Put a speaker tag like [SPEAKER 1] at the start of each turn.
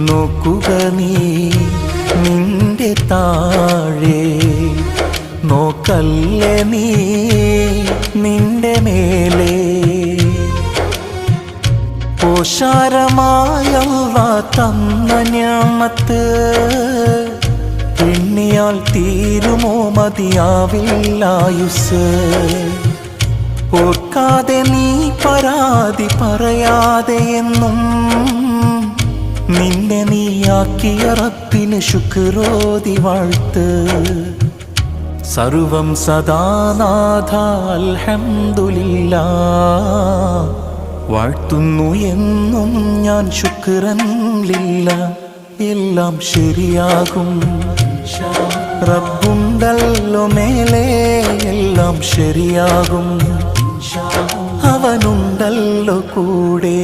[SPEAKER 1] നോക്കുക നീ നിന്റെ താഴെ, നോക്കല്ലേ നീ നിന്റെ മേലെ. ഓശാരമായ അല്ലാഹ് തന്ന നിഅമത്ത് എണ്ണിയാൽ തീരുമോ മതിയാവില്ലായുസ്. ഓർക്കാതെ നീ പരാതി പറയാതെ എന്നും നിന്നെ നീയാക്കിയ റബ്ബിന് ശുക്രോതി വാഴ്ത്ത്. സർവം സദാനാഥ അൽഹംദുലില്ലാഹ്, വാഴ്ത്തുന്നു എന്നും ഞാൻ ശുക്രൻ ലില്ലാഹ്. എല്ലാം ശരിയാകും റബ്ബുണ്ടല്ലോ മേലെ, എല്ലാം ശരിയാകും അവനുണ്ടല്ലോ കൂടെ.